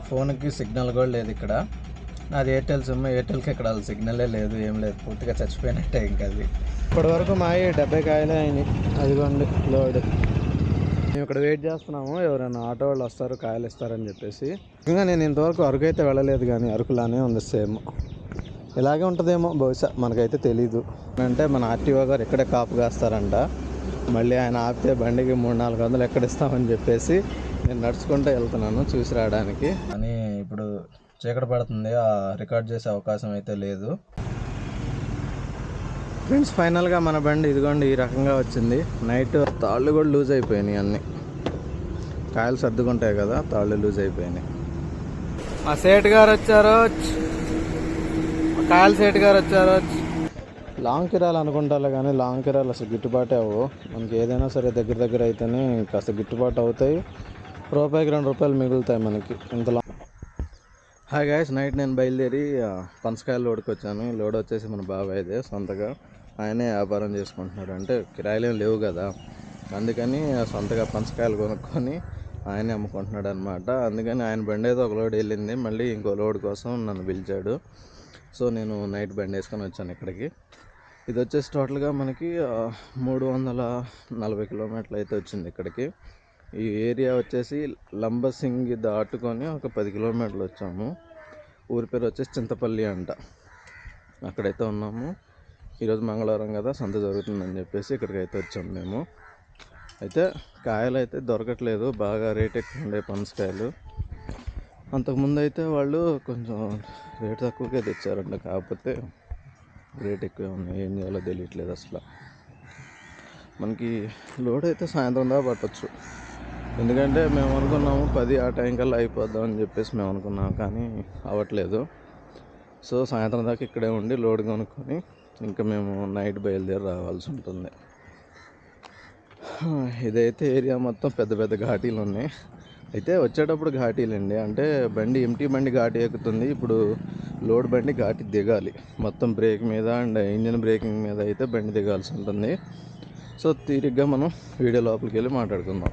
ఫోన్కి సిగ్నల్ కూడా లేదు ఇక్కడ. నాది ఎయిర్టెల్ సిమ్. ఎయిర్టెల్కి ఇక్కడ సిగ్నలే లేదు, ఏం లేదు, పూర్తిగా చచ్చిపోయినట్టే ఇంకా అది. ఇప్పటి వరకు మావి 70 కాయలే అయినాయి. అదిగోండి లోడ్. మేము ఇక్కడ వెయిట్ చేస్తున్నాము, ఎవరైనా ఆటో వాళ్ళు వస్తారు కాయలు ఇస్తారని చెప్పేసి. ఇంకా నేను ఇంతవరకు అరకు అయితే వెళ్ళలేదు, కానీ అరకులానే ఉంది సేమ్. ఇలాగే ఉంటుందేమో బహుశా, మనకైతే తెలీదు. అంటే మన ఆర్టీఓ గారు ఇక్కడే కాపు కాస్తారంట. మళ్ళీ ఆయన ఆపితే బండికి 300-400 ఎక్కడ ఇస్తామని చెప్పేసి నేను నడుచుకుంటూ వెళ్తున్నాను చూసి రావడానికి. అని ఇప్పుడు చీకటి పడుతుంది, రికార్డ్ చేసే అవకాశం అయితే లేదు. ఫ్రెండ్స్, ఫైనల్గా మన బండి ఇదిగోండి ఈ రకంగా వచ్చింది. నైట్ తాళ్ళు కూడా లూజ్ అయిపోయినాయి, అన్నీ కాయలు సర్దుకుంటాయి కదా, తాళ్ళు లూజ్ అయిపోయినాయి. మా సేట్ గారు వచ్చారు, కాయల సేట్ గారు వచ్చారు. లాంగ్ కిరాలు అనుకుంటాలే కానీ లాంగ్ కిరాలు అసలు గిట్టుబాటే అవ్వు. మనకి ఏదైనా సరే దగ్గర దగ్గర అయితేనే కాస్త గిట్టుబాటు అవుతాయి. రూపాయికి 2 రూపాయలు మిగులుతాయి మనకి ఇంత లాంగ్. హాయ్ గాయస్, నైట్ నేను బయలుదేరి పనసకాయలు లోడ్కి వచ్చాను. లోడ్ వచ్చేసి మన బాబాయ్దే సొంతగా, ఆయనే వ్యాపారం చేసుకుంటున్నాడు. అంటే కిరాయిలు ఏం లేవు కదా, అందుకని సొంతగా పనసకాయలు కొనుక్కొని ఆయనే అమ్ముకుంటున్నాడు అనమాట. అందుకని ఆయన బండి అయితే ఒక లోడ్ వెళ్ళింది, మళ్ళీ ఇంకో లోడ్ కోసం నన్ను పిలిచాడు. సో నేను నైట్ బండి వేసుకొని వచ్చాను ఇక్కడికి. ఇది వచ్చేసి టోటల్గా మనకి 340 కిలోమీటర్లు అయితే వచ్చింది ఇక్కడికి. ఈ ఏరియా వచ్చేసి లంబసింగ్ దాటుకొని ఒక 10 కిలోమీటర్లు వచ్చాము. ఊరి పేరు వచ్చేసి చింతపల్లి అంట. అక్కడైతే ఉన్నాము. ఈరోజు మంగళవారం కదా, సంత జరుగుతుందని చెప్పేసి ఇక్కడికైతే వచ్చాము మేము. అయితే కాయలు అయితే దొరకట్లేదు, బాగా రేట్ ఎక్కువ ఉండే పనసకాయలు. అంతకుముందు అయితే వాళ్ళు కొంచెం రేట్ తక్కువగా తెచ్చారంట, కాకపోతే రేట్ ఎక్కువే ఉన్నాయి. ఏం చేయాలో తెలియట్లేదు అసలు. మనకి లోడ్ అయితే సాయంత్రం దాకా పట్టచ్చు, ఎందుకంటే మేము అనుకున్నాము 10 ఆ టైం కల్లా అయిపోద్దాం అని చెప్పేసి మేము అనుకున్నాము, కానీ అవ్వట్లేదు. సో సాయంత్రం దాకా ఇక్కడే ఉండి లోడ్ కొనుక్కొని ఇంకా మేము నైట్ బయలుదేరి రావాల్సి ఉంటుంది. ఇదైతే ఏరియా మొత్తం పెద్ద పెద్ద ఘాటీలు ఉన్నాయి. అయితే వచ్చేటప్పుడు ఘాటీలండి, అంటే బండి ఎంటీ బండి ఘాటీ ఎక్కుతుంది. ఇప్పుడు లోడ్ బండి ఘాటీ దిగాలి, మొత్తం బ్రేక్ మీద అండ్ ఇంజిన్ బ్రేకింగ్ మీద అయితే బండి దిగాల్సి ఉంటుంది. సో తీరిగ్గా మనం వీడియో లోపలికి వెళ్ళి మాట్లాడుకుందాం.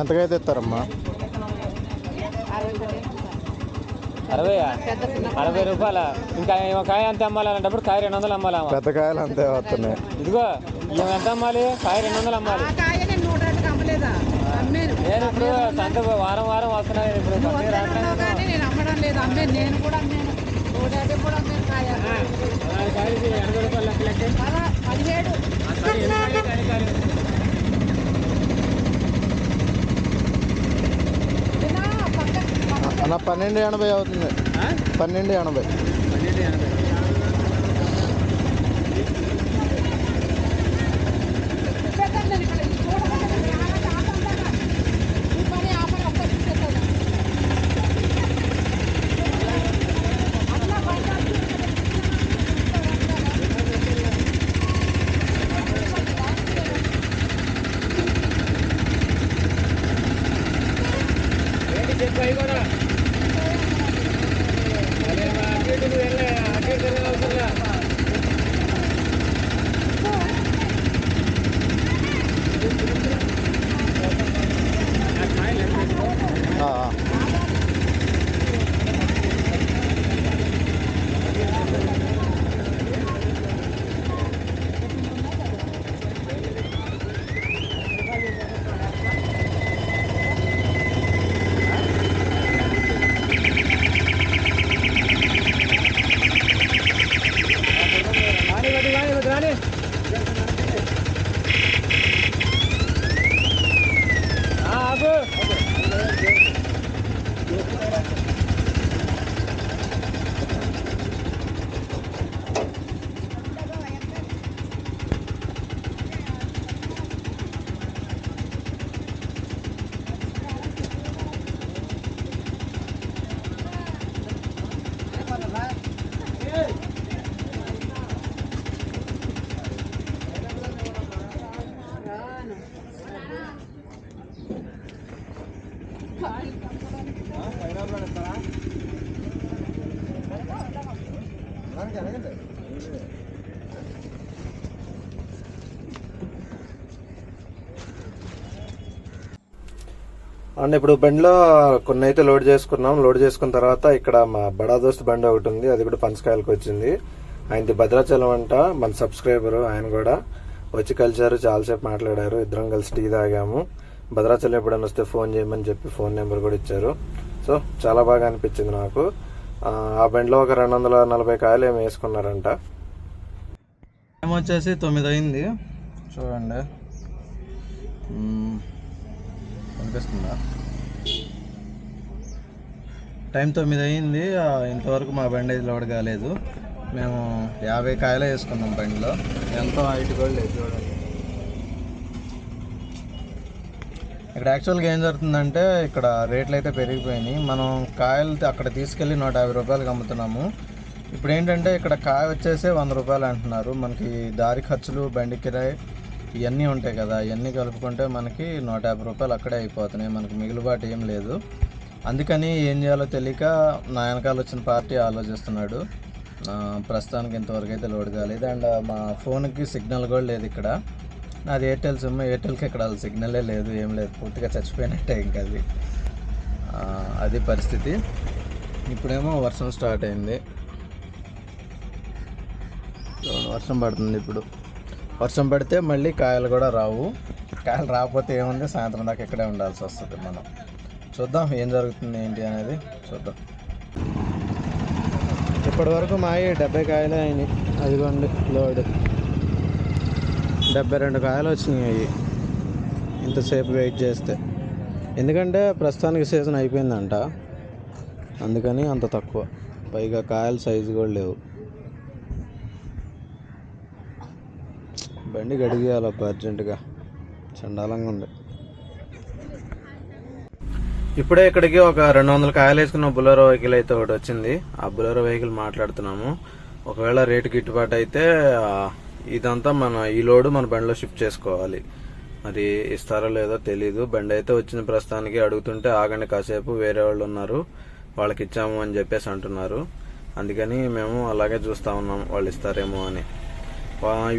ఎంతకైతే ఇస్తారమ్మా? 60 రూపాయల. ఇంకా కాయ అంత అమ్మాలంటప్పుడు కాయ 200 అమ్మాలి. పెద్ద కాయలు అంతే వస్తున్నాయి. ఇదిగో మేము ఎంత అమ్మాలి? కాయ 200 అమ్మాలి. నేను ఇప్పుడు సంత వారం వారం వస్తున్నాను. ఇప్పుడు అమ్మడం లేదు, అమ్మే నేను కూడా అమ్మాను. 150 కూడా అమ్మాను. కాయ 80 రూపాయలు లెక్క 17. అన్న 12.80 అవుతుంది. 12.80. అండ్ ఇప్పుడు బండిలో కొన్ని అయితే లోడ్ చేసుకున్నాం. లోడ్ చేసుకున్న తర్వాత ఇక్కడ మా బడా దోస్త్ బండి ఒకటి ఉంది, అది కూడా పనసకాయలకు వచ్చింది. ఆయనది భద్రాచలం అంట, మన సబ్స్క్రైబరు. ఆయన కూడా వచ్చి కలిసారు, చాలాసేపు మాట్లాడారు. ఇద్దరం కలిసి టీ తాగాము. భద్రాచలం ఎప్పుడైనా వస్తే ఫోన్ చేయమని చెప్పి ఫోన్ నెంబర్ కూడా ఇచ్చారు. సో చాలా బాగా అనిపించింది నాకు. ఆ బండిలో ఒక 240 కాయలు ఏమి వేసుకున్నారంట. టైం వచ్చేసి 9 అయింది చూడండి, కనిపిస్తుందా? టైం 9 అయింది. ఇంతవరకు మా బండి లోడ్ కాలేదు. మేము 50 కాయలు వేసుకున్నాం బండిలో. ఎంతో హైట్ కూడా లేదు చూడండి. ఇక్కడ యాక్చువల్గా ఏం జరుగుతుందంటే ఇక్కడ రేట్లు అయితే పెరిగిపోయినాయి. మనం కాయలు అక్కడ తీసుకెళ్ళి 150 రూపాయలకి అమ్ముతున్నాము. ఇప్పుడు ఏంటంటే ఇక్కడ కాయ వచ్చేసి 100 రూపాయలు అంటున్నారు. మనకి దారి ఖర్చులు, బండి కిరాయి ఇవన్నీ ఉంటాయి కదా, ఇవన్నీ కలుపుకుంటే మనకి 150 రూపాయలు అక్కడే అయిపోతున్నాయి. మనకి మిగులుబాటు ఏం లేదు. అందుకని ఏం చేయాలో తెలియక నా వెనకాల వచ్చిన పార్టీ ఆలోచిస్తున్నాడు. ప్రస్తుతానికి ఇంతవరకు అయితే లోడ్ కాలేదు. అండ్ మా ఫోన్కి సిగ్నల్ కూడా లేదు ఇక్కడ. నాది ఎయిర్టెల్ సిమ్, ఎయిర్టెల్కి ఇక్కడ సిగ్నలే లేదు, ఏం లేదు, పూర్తిగా చచ్చిపోయినట్టే ఇంకా అది పరిస్థితి. ఇప్పుడేమో వర్షం స్టార్ట్ అయింది, వర్షం పడుతుంది. ఇప్పుడు వర్షం పడితే మళ్ళీ కాయలు కూడా రావు. కాయలు రాకపోతే ఏముంది, సాయంత్రం దాకా ఇక్కడే ఉండాల్సి వస్తుంది. మనం చూద్దాం ఏం జరుగుతుంది ఏంటి అనేది చూద్దాం. ఇప్పటి వరకు మావి 70 కాయలే అయినాయి. అదిగోండి లోడ్ 72 కాయలు వచ్చినాయి అవి ఇంతసేపు వెయిట్ చేస్తే. ఎందుకంటే ప్రస్తుతానికి సీజన్ అయిపోయిందంట, అందుకని అంత తక్కువ. పైగా కాయల సైజు కూడా లేవు. బండి గడిగేయాలి అర్జెంటుగా, చండాలంగా ఉంది. ఇప్పుడే ఇక్కడికి ఒక 200 కాయలు వేసుకున్న బులెరో వెహికల్ అయితే ఒకటి వచ్చింది. ఆ బులెరో వెహికల్ మాట్లాడుతున్నాము. ఒకవేళ రేటు గిట్టుబాటు అయితే ఇదంతా ఈ లోడు మన బండిలో షిఫ్ట్ చేసుకోవాలి. మరి ఇస్తారో లేదో తెలీదు. బండి అయితే వచ్చిన ప్రస్తుతానికి అడుగుతుంటే ఆగండి కాసేపు, వేరే వాళ్ళు ఉన్నారు వాళ్ళకి ఇచ్చాము అని చెప్పేసి అంటున్నారు. అందుకని మేము అలాగే చూస్తా ఉన్నాం వాళ్ళు ఇస్తారేమో అని.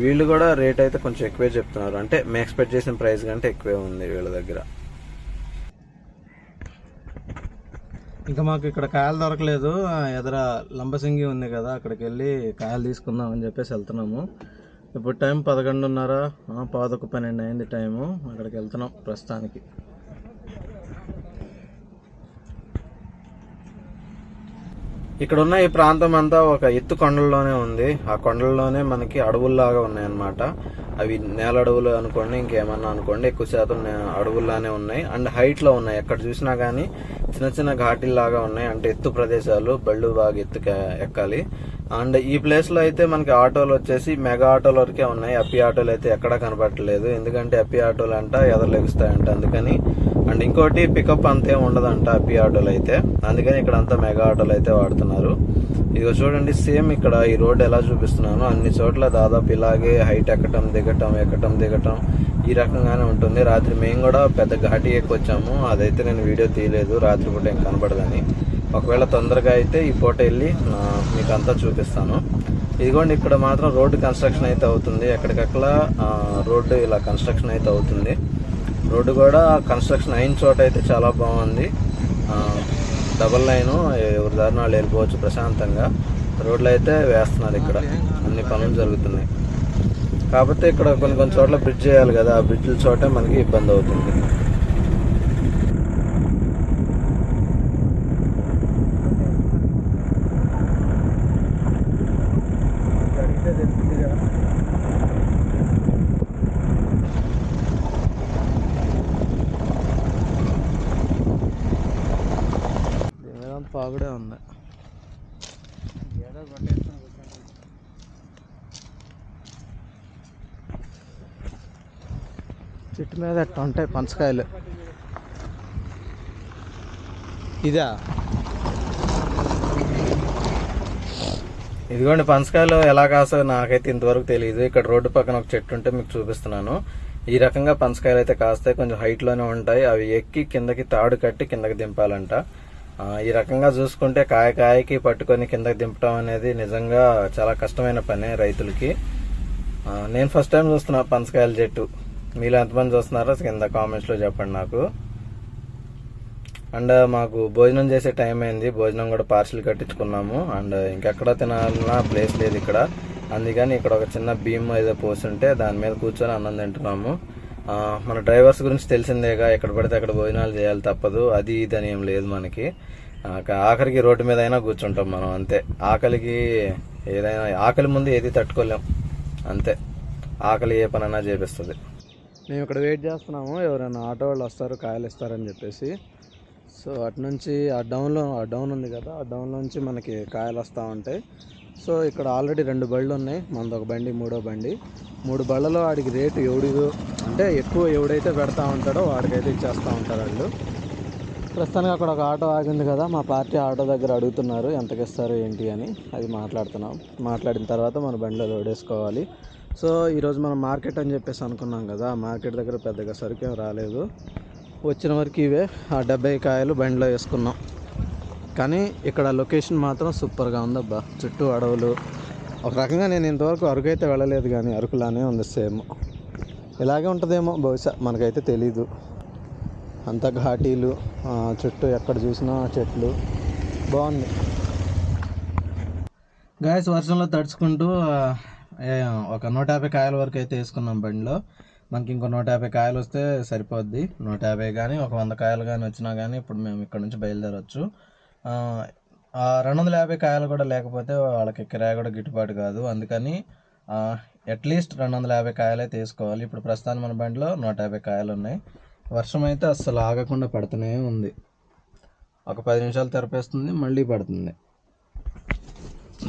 వీళ్ళు కూడా రేట్ అయితే కొంచెం ఎక్కువే చెప్తున్నారు. అంటే మేము ఎక్స్పెక్ట్ చేసిన ప్రైస్ కంటే ఎక్కువే ఉంది వీళ్ళ దగ్గర. ఇంకా మాకు ఇక్కడ కాయలు దొరకలేదు. ఎదుర లంబసింగి ఉంది కదా, అక్కడికి వెళ్ళి కాయలు తీసుకుందాం అని చెప్పేసి వెళ్తున్నాము. ఇప్పుడు టైం 11:30, 11:12 అయింది టైము. అక్కడికి వెళ్తున్నాం ప్రస్తుతానికి. ఇక్కడ ఉన్న ఈ ప్రాంతం అంతా ఒక ఎత్తు కొండల్లోనే ఉంది. ఆ కొండల్లోనే మనకి అడవుల్లాగా ఉన్నాయన్నమాట. అవి నేల అడవులు అనుకోండి, ఇంకేమన్నా అనుకోండి, ఎక్కువ శాతం అడవుల్లానే ఉన్నాయి. అండ్ హైట్ లో ఉన్నాయి. ఎక్కడ చూసినా గానీ చిన్న చిన్న ఘాటీల్లాగా ఉన్నాయి. అంటే ఎత్తు ప్రదేశాలు, బళ్ళు బాగా ఎక్కాలి. అండ్ ఈ ప్లేస్ లో అయితే మనకి ఆటోలు వచ్చేసి మెగా ఆటోల వరకే ఉన్నాయి. అప్పి ఆటోలు అయితే ఎక్కడా కనపడట్లేదు. ఎందుకంటే అప్పి ఆటోలు అంట ఎదరలెగుస్తాయంట, అందుకని. అండ్ ఇంకోటి పికప్ అంతేం ఉండదంట అప్పి ఆటోలు అయితే, అందుకని ఇక్కడ అంతా మెగా ఆటోలు అయితే వాడుతున్నారు. ఇదిగో చూడండి, సేమ్ ఇక్కడ ఈ రోడ్ ఎలా చూపిస్తున్నాను అన్ని చోట్ల దాదాపు ఇలాగే హైట్ ఎక్కటం దిగటం ఈ రకంగానే ఉంటుంది. రాత్రి మేము కూడా పెద్ద ఘాటి ఎక్కొచ్చాము. అదైతే నేను వీడియో తీయలేదు, రాత్రిపూట ఏం కనపడదని. ఒకవేళ తొందరగా అయితే ఈ పూట వెళ్ళి మీకు అంతా చూపిస్తాను. ఇదిగోండి, ఇక్కడ మాత్రం రోడ్డు కన్స్ట్రక్షన్ అయితే అవుతుంది. ఎక్కడికక్కడ రోడ్డు ఇలా కన్స్ట్రక్షన్ అయితే అవుతుంది. రోడ్డు కూడా కన్స్ట్రక్షన్ అయిన చోట అయితే చాలా బాగుంది. డబల్ లైన్, ఎవరి దారిన వాళ్ళు వెళ్ళిపోవచ్చు ప్రశాంతంగా. రోడ్లు అయితే వేస్తున్నారు. ఇక్కడ అన్ని పనులు జరుగుతున్నాయి. కాకపోతే ఇక్కడ కొన్ని చోట్ల బ్రిడ్జ్ చేయాలి కదా, ఆ బ్రిడ్జ్ల చోటే మనకి ఇబ్బంది అవుతుంది. పాగుడే ఉంది. చెట్టు మీద ఎట్లా ఉంటాయి పనసకాయలు. ఇదా, ఇదిగోండి పనసకాయలు ఎలా కాసో నాకైతే ఇంతవరకు తెలియదు. ఇక్కడ రోడ్డు పక్కన ఒక చెట్టు ఉంటే మీకు చూపిస్తున్నాను. ఈ రకంగా పనసకాయలు అయితే కాస్తాయి. కొంచెం హైట్ లోనే ఉంటాయి. అవి ఎక్కి కిందకి తాడు కట్టి కిందకి దింపాలంట. ఈ రకంగా చూసుకుంటే కాయకి పట్టుకొని కిందకి దింపడం అనేది నిజంగా చాలా కష్టమైన పని రైతులకి. నేను ఫస్ట్ టైం చూస్తున్నా పనసకాయల చెట్టు. మీలో ఎంతమంది చూస్తున్నారో కింద కామెంట్స్లో చెప్పండి నాకు. అండ్ మాకు భోజనం చేసే టైం అయింది. భోజనం కూడా పార్సిల్ కట్టించుకున్నాము. అండ్ ఇంకెక్కడ తినాలన్నా ప్లేస్ లేదు ఇక్కడ. అందుకని ఇక్కడ ఒక చిన్న భీమ్ ఏదో పోస్తుంటే దాని మీద కూర్చొని అన్నం తింటున్నాము. మన డ్రైవర్స్ గురించి తెలిసిందేగా, ఎక్కడ పడితే అక్కడ భోజనాలు చేయాలి తప్పదు. అది ఇది అని ఏం లేదు మనకి. ఆఖరికి రోడ్డు మీద అయినా కూర్చుంటాం మనం, అంతే. ఆకలికి ఏదైనా, ఆకలి ముందు ఏది తట్టుకోలేం, అంతే. ఆకలి ఏ పనైనా చేపిస్తుంది. మేము ఇక్కడ వెయిట్ చేస్తున్నాము, ఎవరైనా ఆటో వాళ్ళు వస్తారు కాయలు ఇస్తారని చెప్పేసి. సో అటు నుంచి ఆ డౌన్ ఉంది కదా, ఆ డౌన్లోంచి మనకి కాయలు వస్తూ ఉంటాయి. సో ఇక్కడ ఆల్రెడీ 2 బళ్ళు ఉన్నాయి, మనది ఒక బండి, 3వ బండి. 3 బళ్ళలో వాడికి రేటు అంటే ఎక్కువ ఎవడైతే పెడతా ఉంటాడో వాడికైతే ఇచ్చేస్తూ ఉంటారు వాళ్ళు. ప్రస్తుతానికి అక్కడ ఒక ఆటో ఆగింది కదా, మా పార్టీ ఆటో దగ్గర అడుగుతున్నారు ఎంతకి ఇస్తారు ఏంటి అని. అది మాట్లాడిన తర్వాత మన బండిలో లోడ్ వేసుకోవాలి. సో ఈరోజు మనం మార్కెట్ అని చెప్పేసి అనుకున్నాం కదా, మార్కెట్ దగ్గర పెద్దగా సరుకేం రాలేదు. వచ్చిన వరకు ఇవే 70 కాయలు బండిలో వేసుకున్నాం. కానీ ఇక్కడ లొకేషన్ మాత్రం సూపర్గా ఉందబ్బా. చుట్టూ అడవులు. ఒక రకంగా నేను ఇంతవరకు అరకు అయితే వెళ్ళలేదు, కానీ అరకులానే ఉంది సేమ్. ఇలాగే ఉంటుందేమో బహుశా, మనకైతే తెలీదు. అంత ఘాటీలు, చుట్టూ ఎక్కడ చూసినా చెట్లు, బాగుంది. గాయస్ వర్షంలో తడుచుకుంటూ ఒక 150 కాయల వరకు అయితే వేసుకున్నాం బండిలో. మనకి ఇంకో 150 కాయలు వస్తే సరిపోద్ది. 150 కానీ ఒక 100 కాయలు కానీ వచ్చినా కానీ ఇప్పుడు మేము ఇక్కడ నుంచి బయలుదేరవచ్చు. 250 కాయలు కూడా లేకపోతే వాళ్ళకి కిరాయి కూడా గిట్టుబాటు కాదు. అందుకని అట్లీస్ట్ 250 కాయలు అయితే వేసుకోవాలి. ఇప్పుడు ప్రస్తుతానికి మన బండిలో 150 కాయలు ఉన్నాయి. వర్షం అయితే అస్సలు ఆగకుండా పడుతూనే ఉంది. ఒక 10 నిమిషాలు తెరపేస్తుంది, మళ్ళీ పడుతుంది.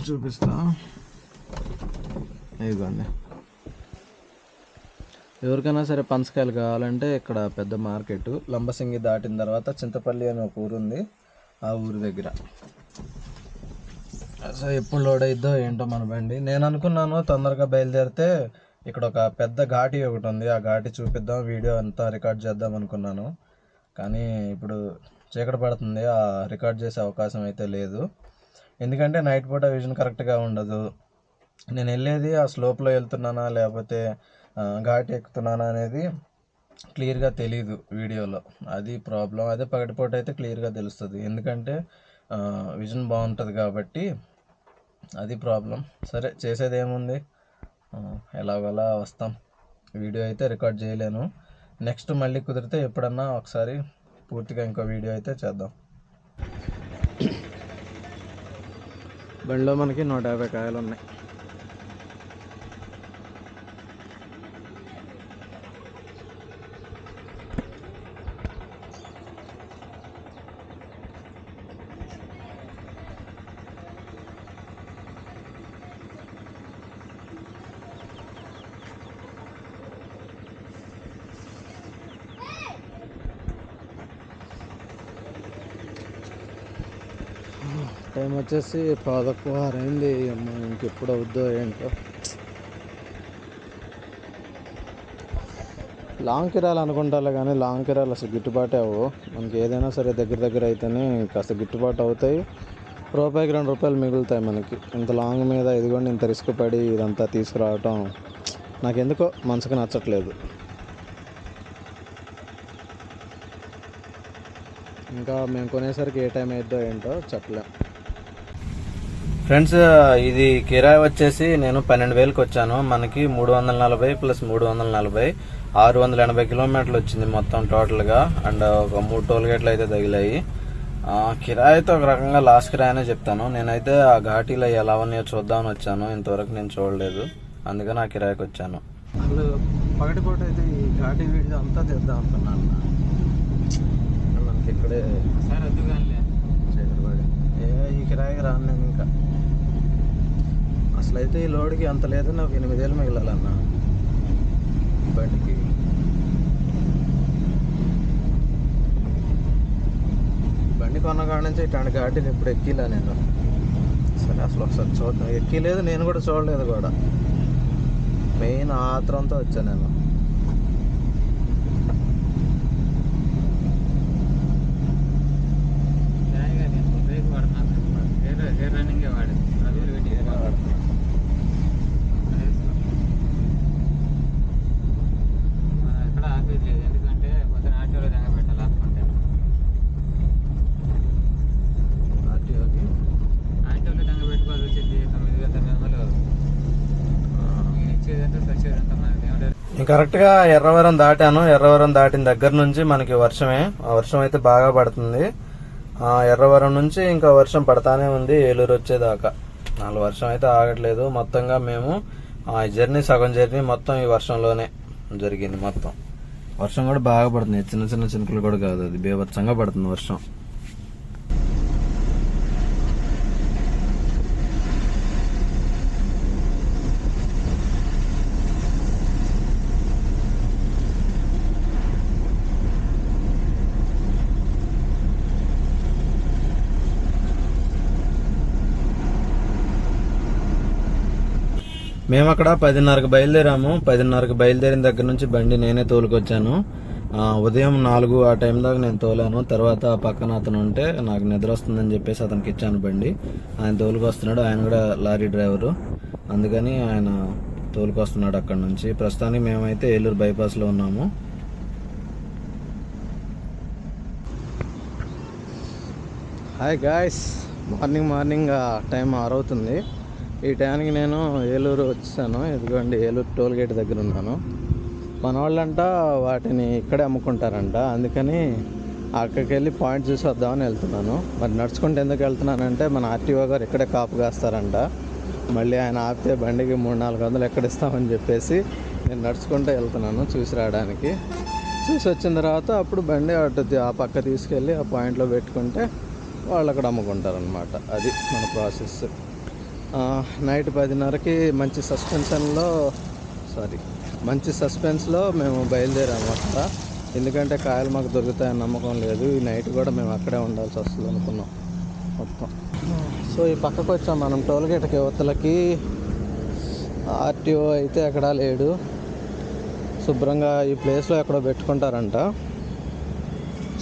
చూపిస్తా, ఇదిగోండి. ఎవరికైనా సరే పనసకాయలు కావాలంటే ఇక్కడ పెద్ద మార్కెట్. లంబసింగి దాటిన తర్వాత చింతపల్లి అని ఒక ఊరు ఉంది, ఆ ఊరి దగ్గర. సో ఎప్పుడు లోడ్ అయిద్దో ఏంటో మన బండి. నేను అనుకున్నాను తొందరగా బయలుదేరితే ఇక్కడ ఒక పెద్ద ఘాటి ఒకటి ఉంది, ఆ ఘాటి చూపిద్దాం, వీడియో అంతా రికార్డ్ చేద్దాం అనుకున్నాను. కానీ ఇప్పుడు చీకటి పడుతుంది, ఆ రికార్డ్ చేసే అవకాశం అయితే లేదు. ఎందుకంటే నైట్ పూట విజన్ కరెక్ట్గా ఉండదు. నేను వెళ్ళేది ఆ స్లోప్లో వెళ్తున్నానా లేకపోతే ఘాటి ఎక్కుతున్నానా అనేది క్లియర్గా తెలీదు వీడియోలో. అది ప్రాబ్లం. అదే పగటిపూట అయితే క్లియర్గా తెలుస్తుంది, ఎందుకంటే విజన్ బాగుంటుంది కాబట్టి. అది ప్రాబ్లం. సరే, చేసేది ఏముంది, ఎలాగోలా వస్తాం. వీడియో అయితే రికార్డ్ చేయలేను. నెక్స్ట్ మళ్ళీ కుదిరితే ఎప్పుడన్నా ఒకసారి పూర్తిగా ఇంకో వీడియో అయితే చేద్దాం. బండిలో మనకి 150 కాయలు ఉన్నాయి. టైం వచ్చేసి 11:15 అయింది. అమ్మ ఇంకెప్పుడు అవుద్దో ఏంటో. లాంగ్ కిరాలు అనుకుంటాలే కానీ లాంగ్ కిరాలు అసలు గిట్టుబాటే అవ్వు. మనకి ఏదైనా సరే దగ్గర అయితేనే కాస్త గిట్టుబాటు అవుతాయి. రూపాయికి 2 రూపాయలు మిగులుతాయి మనకి. ఇంత లాంగ్ మీద ఇదిగోండి, ఇంత రిస్క్ పడి ఇదంతా తీసుకురావటం నాకెందుకో మనసుకు నచ్చట్లేదు. ఇంకా మేము కొనేసరికి ఏ టైం అయిద్దో ఏంటో చెప్పలేం. ఫ్రెండ్స్, ఇది కిరాయి వచ్చేసి నేను 12,000కి వచ్చాను. మనకి 340 ప్లస్ 340 680 కిలోమీటర్లు వచ్చింది మొత్తం టోటల్గా. అండ్ ఒక 3 టోల్ గేట్లు అయితే తగిలాయి. కిరాయి అయితే ఒక రకంగా లాస్ట్ కిరాయి అనే చెప్తాను. నేనైతే ఆ ఘాటీలో ఎలా ఉన్నాయో చూద్దామని వచ్చాను, ఇంతవరకు నేను చూడలేదు, అందుకని ఆ కిరాయికి వచ్చాను. అసలు పగటిపూట అయితే ఈ ఘాటీ వీడియో అంతా తెద్దాం అనుకున్నాను. మనకి ఇక్కడే ఈ కిరాయికి రాను నేను ఇంకా. అసలు అయితే ఈ లోడ్కి అంత లేదు, నాకు 8,000 మిగిలాలన్న బండికి. బండి కొన్న కాడ నుంచి ఇట్లాంటి ఘాటీలు ఇప్పుడు ఎక్కిలా నేను. సరే అసలు ఒకసారి చూద్దాం. ఎక్కిలేదు, నేను కూడా చూడలేదు కూడా. మెయిన్ ఆత్రంతో వచ్చాను నేను. ఎయిర్ రన్నింగే వాడు 10,000 పెట్టి మనం ఎక్కడ ఆపేది లేదు, ఎందుకంటే పొద్దున ఆటోలో దంగ పెట్టాలి ఆపుకుంటే. ఆటోలో దంగ పెట్టుకోవాల్సి వచ్చింది 9,900. ఇచ్చేదంతా సచ్చేదంతా మనకి ఏమంటారు. కరెక్ట్గా ఎర్రవరం దాటాను. ఎర్రవరం దాటిన దగ్గర నుంచి మనకి వర్షమే. ఆ వర్షం అయితే బాగా పడుతుంది. ఎర్రవరం నుంచి ఇంకా వర్షం పడతానే ఉంది ఏలూరు వచ్చేదాకా. నాలుగు వర్షం అయితే ఆగట్లేదు. మొత్తంగా మేము జర్నీ సగం జర్నీ మొత్తం ఈ వర్షంలోనే జరిగింది. మొత్తం వర్షం కూడా బాగా పడుతుంది, చిన్న చిన్న చినుకులు కూడా కాదు, అది బీభత్సంగా పడుతుంది వర్షం. మేము అక్కడ 10:30కి బయలుదేరాము. 10:30కి బయలుదేరిన దగ్గర నుంచి బండి నేనే తోలుకొచ్చాను. ఉదయం 4 ఆ టైం దాకా నేను తోలాను. తర్వాత పక్కన అతను ఉంటే నాకు నిద్ర వస్తుందని చెప్పేసి అతనికి ఇచ్చాను బండి. ఆయన తోలుకొస్తున్నాడు, ఆయన కూడా లారీ డ్రైవరు, అందుకని ఆయన తోలుకొస్తున్నాడు అక్కడ నుంచి. ప్రస్తుతానికి మేమైతే ఏలూరు బైపాస్లో ఉన్నాము. హాయ్ గాయ్స్, మార్నింగ్ టైం 6 అవుతుంది. ఈ టైంకి నేను ఏలూరు వచ్చాను. ఇదిగోండి ఏలూరు టోల్ గేట్ దగ్గర ఉన్నాను. మన వాళ్ళంట వాటిని ఇక్కడే అమ్ముకుంటారంట, అందుకని అక్కడికి వెళ్ళి పాయింట్ చూసి వద్దామని వెళ్తున్నాను. మరి నడుచుకుంటూ ఎందుకు వెళ్తున్నానంటే మన ఆర్టీఓ గారు ఇక్కడే కాపు కాస్తారంట. మళ్ళీ ఆయన ఆపితే బండికి 300-400 ఎక్కడ ఇస్తామని చెప్పేసి నేను నడుచుకుంటూ వెళ్తున్నాను చూసి రావడానికి. చూసి వచ్చిన తర్వాత అప్పుడు బండి అటు ఆ పక్క తీసుకెళ్ళి ఆ పాయింట్లో పెట్టుకుంటే వాళ్ళు అక్కడ అమ్ముకుంటారనమాట. అది మన ప్రాసెస్. నైట్ 10:30కి మంచి సస్పెన్స్లో మేము బయలుదేరాము అక్కడ. ఎందుకంటే కాయలు మాకు దొరుకుతాయని నమ్మకం లేదు. ఈ నైట్ కూడా మేము అక్కడే ఉండాల్సి వస్తుంది అనుకున్నాం మొత్తం. సో ఈ పక్కకు వచ్చాం మనం టోల్గేట్కి. యువతలకి ఆర్టీఓ అయితే ఎక్కడా లేడు. శుభ్రంగా ఈ ప్లేస్లో ఎక్కడో పెట్టుకుంటారంట.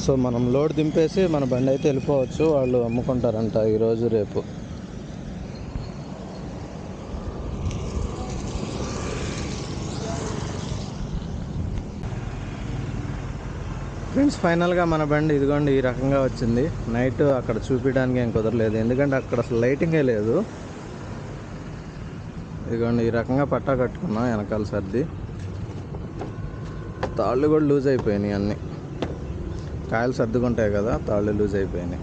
సో మనం లోడ్ దింపేసి మన బండి అయితే వెళ్ళిపోవచ్చు. వాళ్ళు అమ్ముకుంటారంట ఈరోజు రేపు. ఫ్రెండ్స్, ఫైనల్గా మన బండి ఇదిగోండి ఈ రకంగా వచ్చింది. నైట్ అక్కడ చూపించడానికి ఏం కుదరలేదు, ఎందుకంటే అక్కడ అసలు లైటింగే లేదు. ఇదిగోండి ఈ రకంగా పట్టా కట్టుకున్నాం, వెనకాల సర్ది. తాళ్ళు కూడా లూజ్ అయిపోయినాయి అన్నీ. కాయలు సర్దుకుంటాయి కదా, తాళ్ళు లూజ్ అయిపోయినాయి.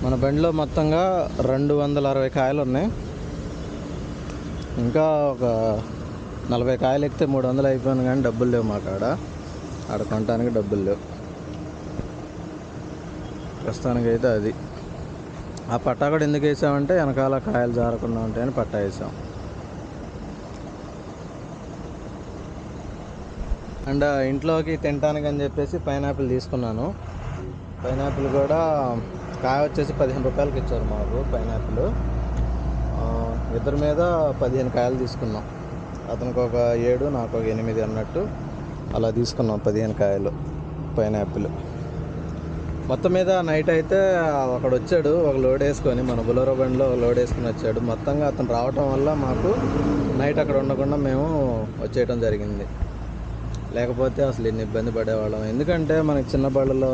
మన బండిలో మొత్తంగా 260 కాయలు ఉన్నాయి. ఇంకా ఒక 40 కాయలు ఎక్కితే 300 అయిపోయింది, కానీ డబ్బులు లేవు మా కాడ. ఆడ కొనడానికి డబ్బులు లేవు ప్రస్తుతానికి అయితే. అది ఆ పట్టా కూడా ఎందుకు వేసామంటే వెనకాల కాయలు జారకుండా ఉంటాయని పట్టా వేసాం. అండ్ ఇంట్లోకి తినడానికి అని చెప్పేసి పైనాపిల్ తీసుకున్నాను. పైనాపిల్ కూడా కాయ వచ్చేసి 15 రూపాయలకి ఇచ్చారు మాకు పైనాపిల్. ఇద్దరి మీద 15 కాయలు తీసుకున్నాం. అతనికి ఒక 7, నాకు ఒక 8 అన్నట్టు అలా తీసుకున్నాం 15 కాయలు పైనాపిల్. మొత్తం మీద నైట్ అయితే అక్కడ వచ్చాడు ఒక లోడ్ వేసుకొని, మన బులెరో బండిలో ఒక లోడ్ వేసుకొని వచ్చాడు. మొత్తంగా అతను రావటం వల్ల మాకు నైట్ అక్కడ ఉండకుండా మేము వచ్చేయటం జరిగింది. లేకపోతే అసలు ఎన్ని ఇబ్బంది పడేవాళ్ళం. ఎందుకంటే మనకి చిన్న బళ్ళలో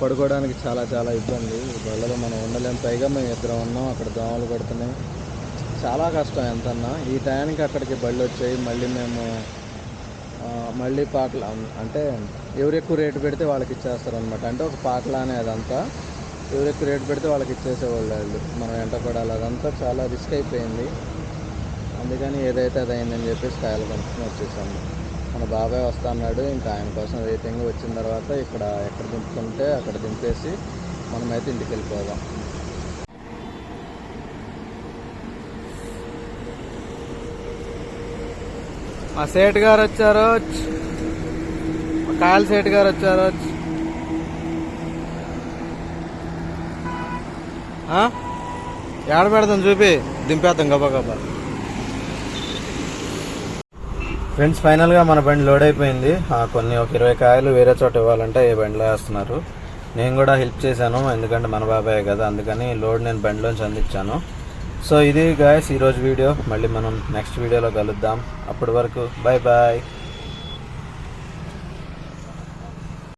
పడుకోవడానికి చాలా చాలా ఇబ్బంది. ఈ బళ్ళలో మనం ఉండలేము. పైగా మేము ఇద్దరం ఉన్నాం, అక్కడ దోమలు పడుతున్నాయి, చాలా కష్టం ఎంతన్నా. ఈ టైంకి అక్కడికి బళ్ళు వచ్చాయి. మళ్ళీ మేము మళ్ళీ పాటలు అంటే ఎవరు ఎక్కువ రేటు పెడితే వాళ్ళకి ఇచ్చేస్తారనమాట. అంటే ఒక పాటలా అనే అదంతా ఎవరు ఎక్కువ రేటు పెడితే వాళ్ళకి ఇచ్చేసేవాళ్ళు వాళ్ళు. మనం వెంట పడాలి, అదంతా చాలా రిస్క్ అయిపోయింది. అందుకని ఏదైతే అది అయిందని చెప్పేసి కాయలు కొనుక్కొని వచ్చేసాము. మన బాబాయ్ వస్తా అన్నాడు, ఇంకా ఆయన కోసం వెయిటింగ్. వచ్చిన తర్వాత ఇక్కడ ఎక్కడ దింపుకుంటే అక్కడ దింపేసి మనమైతే ఇంటికి వెళ్ళిపోదాం. మా సేట్ గారు వచ్చారు, కాయల సేట్ గారు వచ్చారు. ఏడ పెడతాం చూపి దింపేద్దాం గబా గబా. ఫ్రెండ్స్ ఫైనల్గా మన బండి లోడ్ అయిపోయింది. కొన్ని ఒక 20 కాయలు వేరే చోట ఇవ్వాలంటే ఏ బండిలో వేస్తున్నారు. నేను కూడా హెల్ప్ చేశాను, ఎందుకంటే మన బాబాయ్ కదా, అందుకని లోడ్ నేను బండిలోంచి అందించాను. సో ఇది గాయస్ ఈరోజు వీడియో. మళ్ళీ మనం నెక్స్ట్ వీడియోలో కలుద్దాం. అప్పటి వరకు బాయ్ బాయ్.